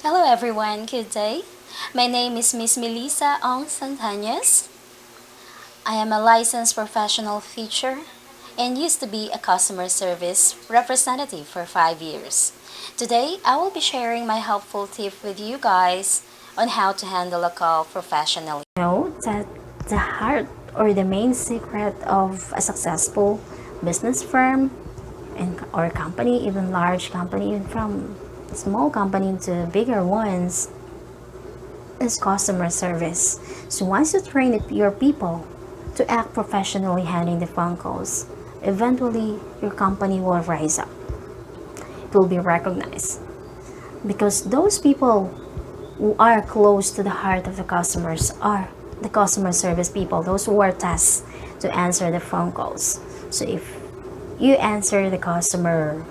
Hello everyone, good day. My name is Miss Melissa Ong Santañez. I am a licensed professional teacher and used to be a customer service representative for 5 years. Today, I will be sharing my helpful tip with you guys on how to handle a call professionally. Know that the heart or the main secret of a successful business firm and or company, even large company, even from small company to bigger ones, is customer service. So once you train your people to act professionally handling the phone calls, eventually your company will rise up. It will be recognized because those people who are close to the heart of the customers are the customer service people, those who are tasked to answer the phone calls. So if you answer the customer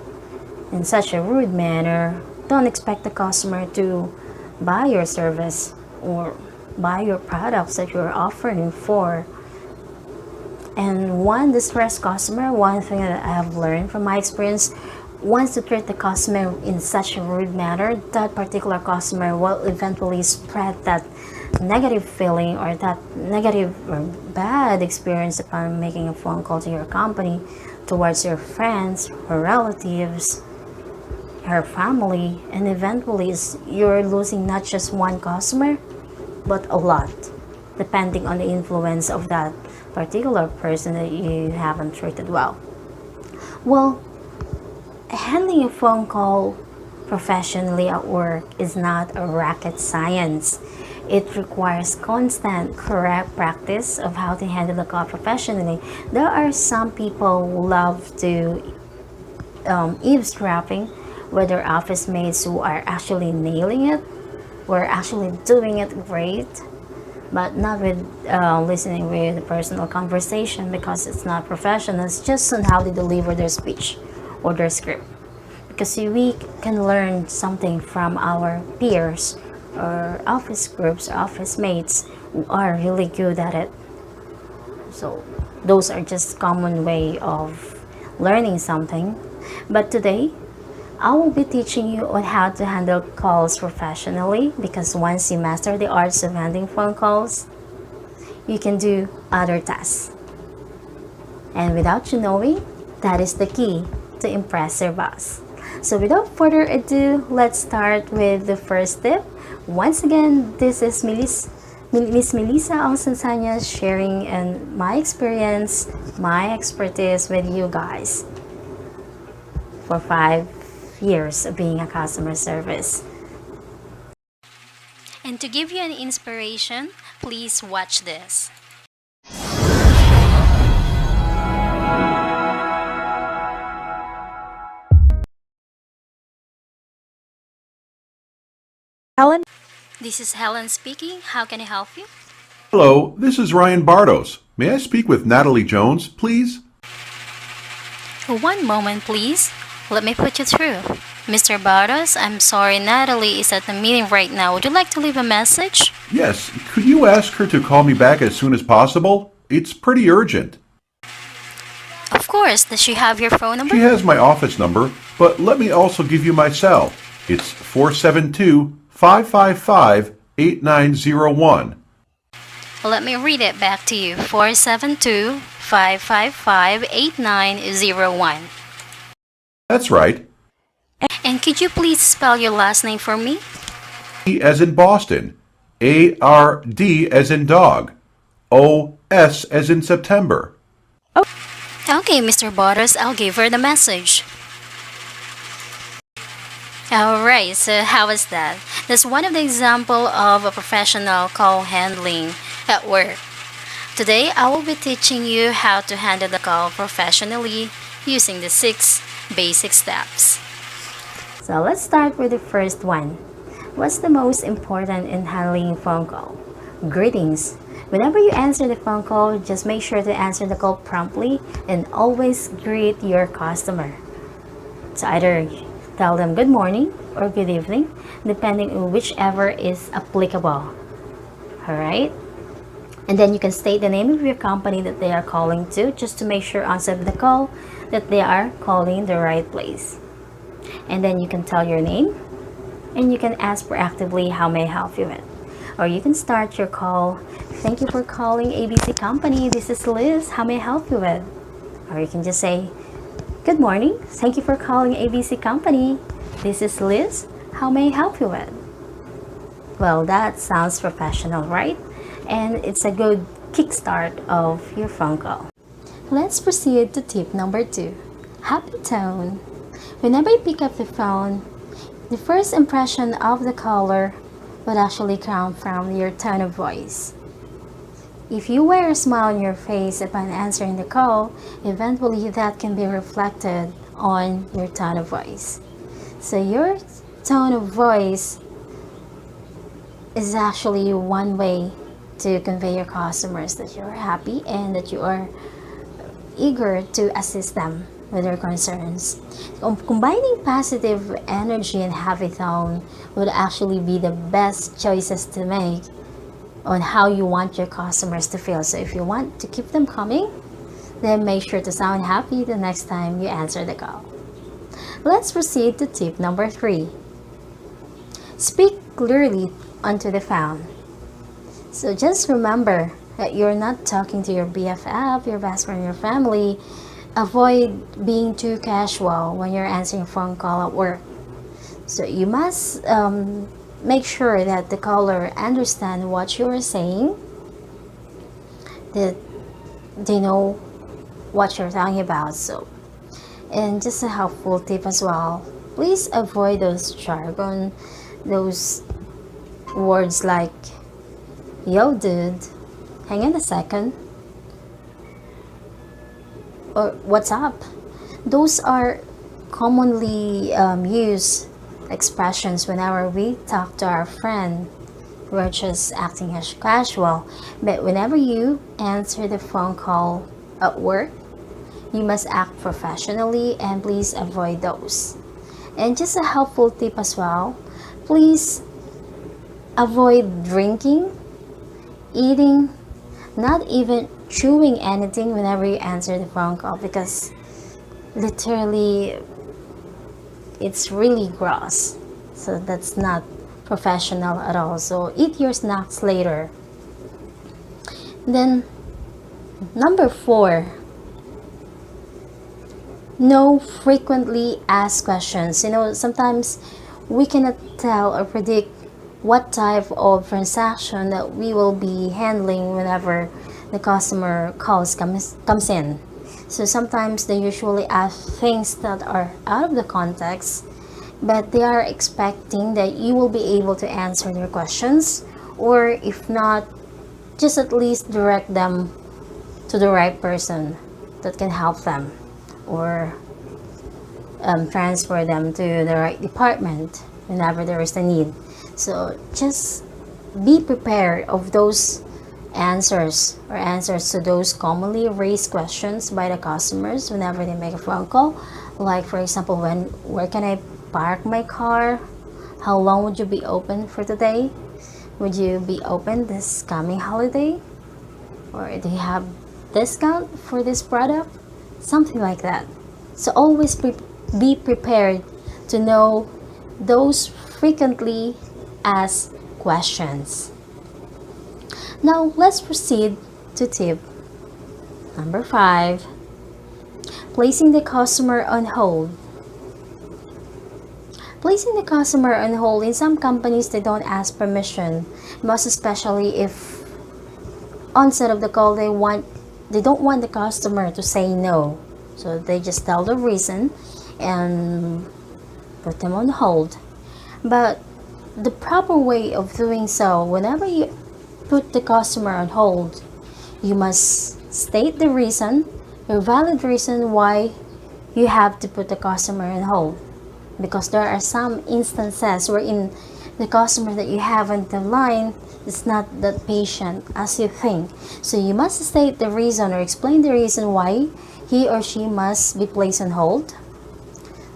in such a rude manner, don't expect the customer to buy your service or buy your products that you're offering for. And one distressed customer, one thing that I have learned from my experience, once you treat the customer in such a rude manner, that particular customer will eventually spread that negative feeling or that negative or bad experience upon making a phone call to your company towards your friends or relatives, her family, and eventually you're losing not just one customer but a lot, depending on the influence of that particular person that you haven't treated well. Well, handling a phone call professionally at work is not a rocket science. It requires constant, correct practice of how to handle the call professionally. There are some people who love to eavesdropping with their office mates who are actually nailing it, who are actually doing it great, but not with listening with a personal conversation because it's not professional. It's just on how they deliver their speech or their script. Because we can learn something from our peers or office groups, office mates who are really good at it. So those are just common way of learning something. But today, I will be teaching you on how to handle calls professionally because once you master the arts of handling phone calls, you can do other tasks. And without you knowing, that is the key to impress your boss. So without further ado, let's start with the first tip. Once again, this is Miss Melissa Onsensanya sharing and my experience, my expertise with you guys for 5 years of being a customer service. And to give you an inspiration, please watch this. Helen? This is Helen speaking. How can I help you? Hello, this is Ryan Bardos. May I speak with Natalie Jones, please? One moment, please. Let me put you through. Mr. Barros, I'm sorry, Natalie is at the meeting right now. Would you like to leave a message? Yes, could you ask her to call me back as soon as possible? It's pretty urgent. Of course. Does she have your phone She number? has my office number, but let me also give you my cell. It's 472-555-8901. Let me read it back to you. 472-555-8901. That's right. And could you please spell your last name for me? E as in Boston. A-R-D as in dog. O-S as in September. Okay, Mr. Barros, I'll give her the message. Alright, so how was that? That's one of the example of a professional call handling at work. Today, I will be teaching you how to handle the call professionally using the 6 basic steps. So let's start with the first one. What's the most important in handling a phone call? Greetings. Whenever you answer the phone call, just make sure to answer the call promptly and always greet your customer. So either tell them good morning or good evening, depending on whichever is applicable. Alright? And then you can state the name of your company that they are calling to, just to make sure on the call that they are calling the right place. And then you can tell your name, And you can ask proactively, how may I help you with? Or you can start your call, thank you for calling ABC Company. This is Liz. How may I help you with? Or you can just say, good morning. Thank you for calling ABC Company. This is Liz. How may I help you with? Well, that sounds professional, right? And it's a good kickstart of your phone call. Let's proceed to tip number 2. Happy tone. Whenever you pick up the phone, the first impression of the caller would actually come from your tone of voice. If you wear a smile on your face upon answering the call, eventually that can be reflected on your tone of voice. So your tone of voice is actually one way to convey your customers that you're happy and that you are eager to assist them with their concerns. Combining positive energy and happy tone would actually be the best choices to make on how you want your customers to feel. So if you want to keep them coming, then make sure to sound happy the next time you answer the call. Let's proceed to tip number 3. Speak clearly onto the phone. So just remember that you're not talking to your BFF, your best friend, your family. Avoid being too casual when you're answering a phone call at work. So you must make sure that the caller understands what you are saying, that they know what you're talking about. So, and just a helpful tip as well, please avoid those jargon, those words like, yo dude, hang on a second, or what's up. Those are commonly used expressions whenever we talk to our friend. We're just acting as casual. But whenever you answer the phone call at work, you must act professionally and please avoid those. And just a helpful tip as well, please avoid drinking, eating, not even chewing anything whenever you answer the phone call, because literally it's really gross. So that's not professional at all. So eat your snacks later. Then number 4, no frequently asked questions. Sometimes we cannot tell or predict what type of transaction that we will be handling whenever the customer calls comes in. So sometimes they usually ask things that are out of the context, but they are expecting that you will be able to answer their questions, or if not, just at least direct them to the right person that can help them, or transfer them to the right department whenever there is a need. So just be prepared of those answers to those commonly raised questions by the customers whenever they make a phone call. Like for example, where can I park my car? How long would you be open for today? Would you be open this coming holiday? Or do you have discount for this product? Something like that. So always be prepared to know those frequently asked questions. Now let's proceed to tip number 5. Placing the customer on hold. Placing the customer on hold, in some companies they don't ask permission, most especially if onset of the call they don't want the customer to say no. So they just tell the reason and put them on hold. But the proper way of doing so, whenever you put the customer on hold, you must state the reason, your valid reason why you have to put the customer on hold. Because there are some instances wherein the customer that you have on the line is not that patient as you think. So you must state the reason or explain the reason why he or she must be placed on hold.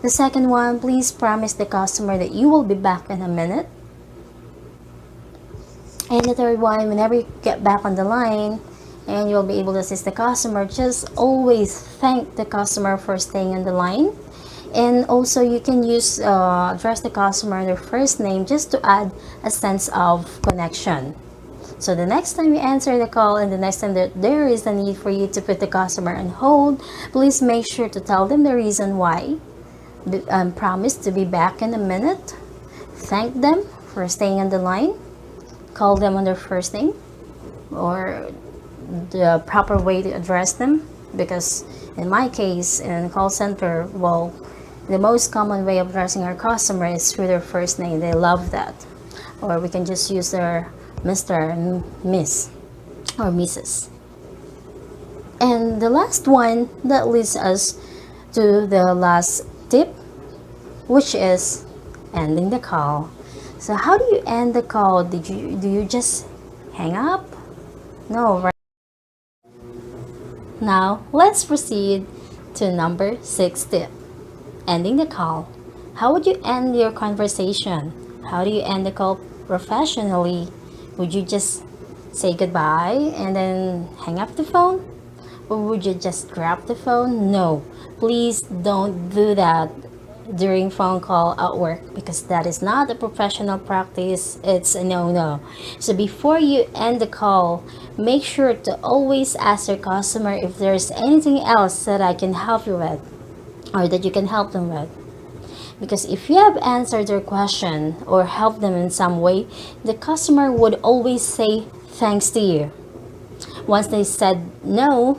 The second one, please promise the customer that you will be back in a minute. And the third one, whenever you get back on the line and you'll be able to assist the customer, just always thank the customer for staying on the line And also you can use address the customer their first name just to add a sense of connection. So the next time you answer the call and the next time that there is a need for you to put the customer on hold, please make sure to tell them the reason why. Promise to be back in a minute. Thank them for staying on the line. Call them on their first name or the proper way to address them, because in my case in call center, well, the most common way of addressing our customer is through their first name. They love that. Or we can just use their Mr. and Miss or Mrs. And the last one that leads us to the last tip, which is ending the call. So how do you end the call? Do you just hang up? No, right? Now let's proceed to number 6 tip, ending the call. How would you end your conversation? How do you end the call professionally? Would you just say goodbye and then hang up the phone? Or would you just grab the phone? No, please don't do that during phone call at work, because that is not a professional practice. It's a no-no. So before you end the call, make sure to always ask your customer if there's anything else that I can help you with or that you can help them with. Because if you have answered their question or helped them in some way, the customer would always say thanks to you. Once they said no,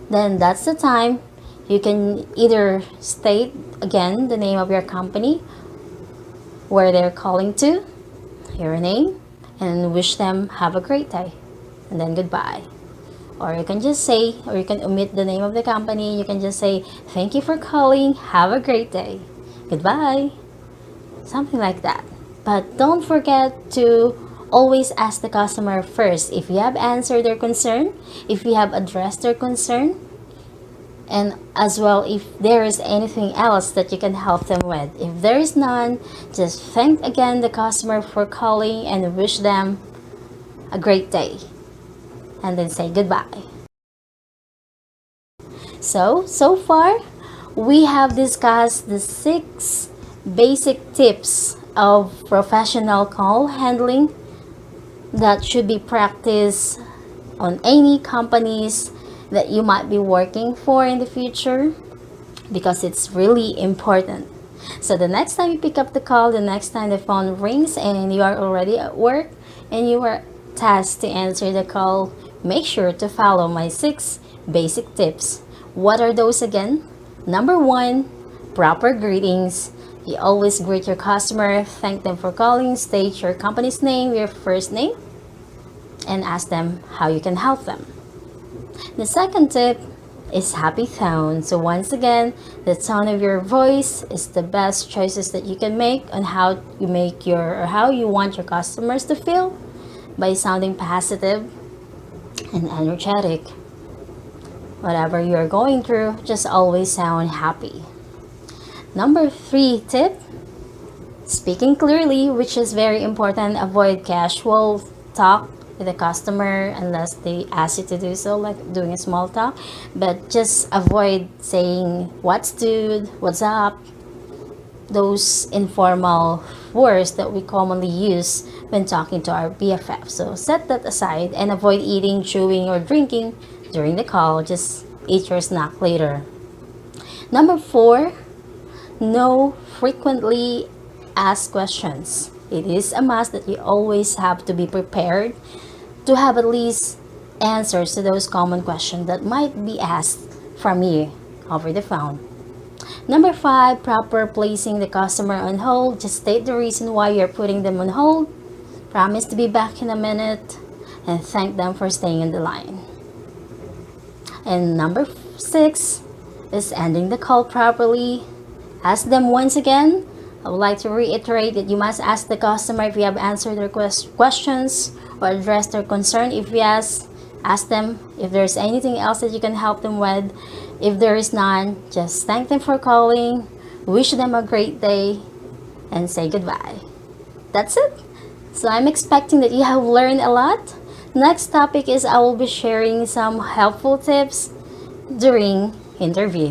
then that's the time you can either state again the name of your company, where they're calling to, your name, and wish them have a great day, and then goodbye. Or you can just say, or you can omit the name of the company, you can just say, thank you for calling, have a great day, goodbye, something like that. But don't forget to always ask the customer first if you have answered their concern, if you have addressed their concern, and as well if there is anything else that you can help them with. If there is none, just thank again the customer for calling and wish them a great day, and then say goodbye. So far we have discussed the 6 basic tips of professional call handling that should be practiced on any companies that you might be working for in the future, because it's really important. So the next time you pick up the call, the next time the phone rings and you are already at work and you are tasked to answer the call, make sure to follow my 6 basic tips. What are those again? Number 1, proper greetings. You always greet your customer, thank them for calling, state your company's name, your first name, and ask them how you can help them. The second tip is happy tone. So once again, the tone of your voice is the best choices that you can make on how you make your, or how you want your customers to feel, by sounding positive and energetic. Whatever you're going through, just always sound happy. Number 3 tip, speaking clearly, which is very important. Avoid casual talk with the customer unless they ask you to do so, like doing a small talk. But just avoid saying what's dude, what's up, those informal words that we commonly use when talking to our BFF. So set that aside and avoid eating, chewing, or drinking during the call. Just eat your snack later. Number 4, no frequently asked questions. It is a must that you always have to be prepared to have at least answers to those common questions that might be asked from you over the phone. Number 5, proper placing the customer on hold. Just state the reason why you're putting them on hold. Promise to be back in a minute and thank them for staying in the line. And number 6 is ending the call properly. Ask them once again. I would like to reiterate that you must ask the customer if you have answered their questions or addressed their concern. If yes, ask them if there's anything else that you can help them with. If there is none, just thank them for calling, wish them a great day, and say goodbye. That's it. So I'm expecting that you have learned a lot. Next topic is I will be sharing some helpful tips during interview.